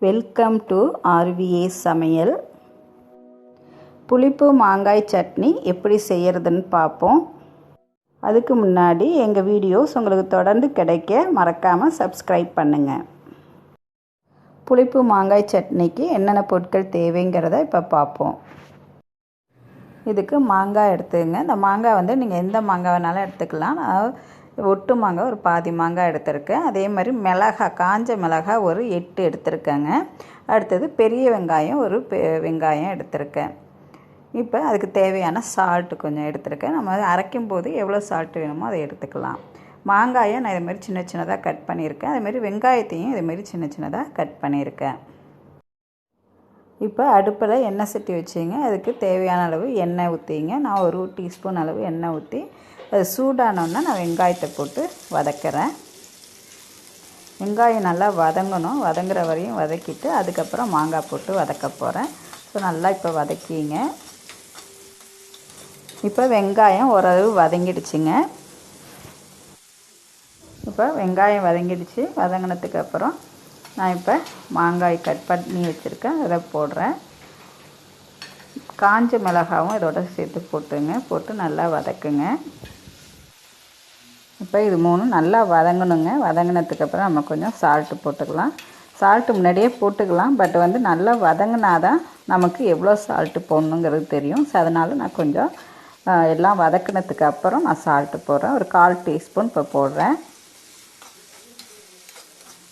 Welcome to ஆர்விஏ சமையல். புளிப்பு மாங்காய் சட்னி எப்படி செய்கிறதுன்னு பார்ப்போம். அதுக்கு முன்னாடி எங்கள் வீடியோஸ் உங்களுக்கு தொடர்ந்து கிடைக்க மறக்காமல் சப்ஸ்கிரைப் பண்ணுங்கள். புளிப்பு மாங்காய் சட்னிக்கு என்னென்ன பொருட்கள் தேவைங்கிறத இப்போ பார்ப்போம். இதுக்கு மாங்காய் எடுத்துங்க. இந்த மாங்காய் நீங்கள் எந்த மாங்காய் வேணாலும் எடுத்துக்கலாம். ஒட்டு மாங்காய் ஒரு பாதி மாங்காய் எடுத்திருக்கேன். அதே மாதிரி மிளகாய், காஞ்ச மிளகாய் ஒரு 8 எடுத்திருக்கேங்க. அடுத்தது பெரிய வெங்காயம் ஒரு வெங்காயம் எடுத்திருக்கேன். இப்போ அதுக்கு தேவையான சால்ட்டு கொஞ்சம் எடுத்திருக்கேன். நம்ம அரைக்கும் போது எவ்வளோ சால்ட்டு வேணுமோ அதை எடுத்துக்கலாம். மாங்காயை நான் இதுமாரி சின்ன சின்னதாக கட் பண்ணியிருக்கேன். அதுமாரி வெங்காயத்தையும் இதுமாரி சின்ன சின்னதாக கட் பண்ணியிருக்கேன். இப்போ அடுப்பில் எண்ணெய் சட்டி வச்சிங்க. அதுக்கு தேவையான அளவு எண்ணெய் ஊற்றிங்க. நான் ஒரு டீஸ்பூன் அளவு எண்ணெய் ஊற்றி அது சூடானோன்னா நான் வெங்காயத்தை போட்டு வதக்கிறேன். வெங்காயம் நல்லா வதங்கணும். வதங்குற வரையும் வதக்கிட்டு அதுக்கப்புறம் மாங்காய் போட்டு வதக்க போகிறேன். ஸோ நல்லா இப்போ வதக்கிங்க. இப்போ வெங்காயம் ஓரளவு வதங்கிடுச்சுங்க. இப்போ வெங்காயம் வதங்கிடுச்சு. வதங்கினதுக்கப்புறம் நான் இப்போ மாங்காய் கட் பண்ணி வச்சுருக்கேன், அதை போடுறேன். காஞ்ச மிளகாவும் இதோட சேர்த்து போட்டு நல்லா வதக்குங்க. இப்போ இது 3 நல்லா வதங்கணுங்க. வதங்கினதுக்கப்புறம் நம்ம கொஞ்சம் சால்ட்டு போட்டுக்கலாம். சால்ட்டு முன்னாடியே போட்டுக்கலாம். பட் நல்லா வதங்கினா தான் நமக்கு எவ்வளோ சால்ட்டு போடணுங்கிறது தெரியும். ஸோ அதனால் நான் கொஞ்சம் எல்லாம் வதக்கினதுக்கு அப்புறம் நான் சால்ட்டு போடுறேன். ஒரு 1/4 டீஸ்பூன் இப்போ போடுறேன்.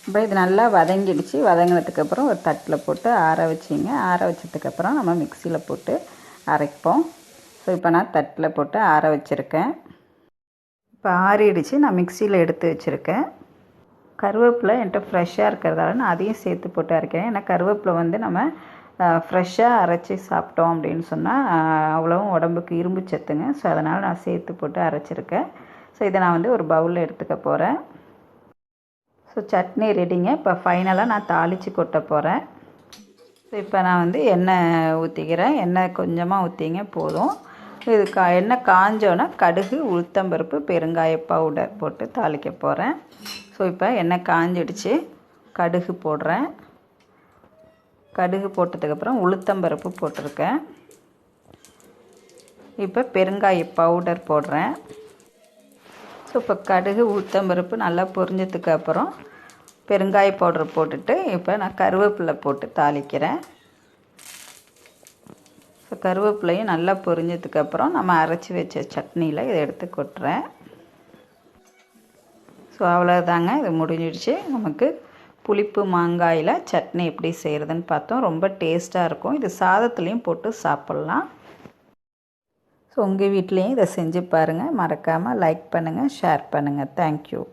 இப்போ இது நல்லா வதங்கிடுச்சு. வதங்கினதுக்கப்புறம் ஒரு தட்டில் போட்டு ஆற வச்சிங்க. ஆற வச்சதுக்கப்புறம் நம்ம மிக்சியில் போட்டு அரைப்போம். ஸோ இப்போ நான் தட்டில் போட்டு ஆற வச்சுருக்கேன். இப்போ ஆறிடுச்சு. நான் மிக்சியில் எடுத்து வச்சுருக்கேன். கருவேப்பிலை என்கிட்ட ஃப்ரெஷ்ஷாக இருக்கிறதால நான் அதையும் சேர்த்து போட்டு அரைக்கிறேன். ஏன்னா கருவேப்பிலை நம்ம ஃப்ரெஷ்ஷாக அரைச்சி சாப்பிட்டோம் அப்படின்னு சொன்னால் அவ்வளோவும் உடம்புக்கு இரும்பு சத்துங்க. ஸோ அதனால் நான் சேர்த்து போட்டு அரைச்சிருக்கேன். ஸோ இதை நான் ஒரு பவுலில் எடுத்துக்க போகிறேன். ஸோ சட்னி ரெடிங்க. இப்போ ஃபைனலாக நான் தாளித்து கொட்ட போகிறேன். ஸோ இப்போ நான் எண்ணெய் ஊற்றிக்கிறேன். எண்ணெய் கொஞ்சமாக ஊற்றிங்க போதும். இது எண்ணெய் காஞ்சோன்னா கடுகு, உளுத்தம்பருப்பு, பெருங்காய பவுடர் போட்டு தாளிக்க போகிறேன். ஸோ இப்போ எண்ணெய் காஞ்சிடுச்சு. கடுகு போடுறேன். கடுகு போட்டதுக்கப்புறம் உளுத்தம்பருப்பு போட்டிருக்கேன். இப்போ பெருங்காய பவுடர் போடுறேன். ஸோ இப்போ கடுகு, உளுத்தம்பருப்பு நல்லா பொரிஞ்சதுக்கு அப்புறம் பெருங்காய பவுடர் போட்டுட்டு இப்போ நான் கருவேப்பிலை போட்டு தாளிக்கிறேன். ஸோ கருவேப்பிலையும் நல்லா பொரிஞ்சதுக்கப்புறம் நம்ம அரைச்சி வச்ச சட்னியில் இதை எடுத்து கொட்டுறேன். ஸோ அவ்வளோதாங்க, இது முடிஞ்சிடுச்சு. நமக்கு புளிப்பு மாங்காயில் சட்னி எப்படி செய்கிறதுன்னு பார்த்தோம். ரொம்ப டேஸ்ட்டாக இருக்கும். இது சாதத்துலேயும் போட்டு சாப்பிட்லாம். ஸோ உங்கள் வீட்லேயும் இதை செஞ்சு பாருங்கள். மறக்காமல் லைக் பண்ணுங்கள், ஷேர் பண்ணுங்கள். தேங்க்யூ.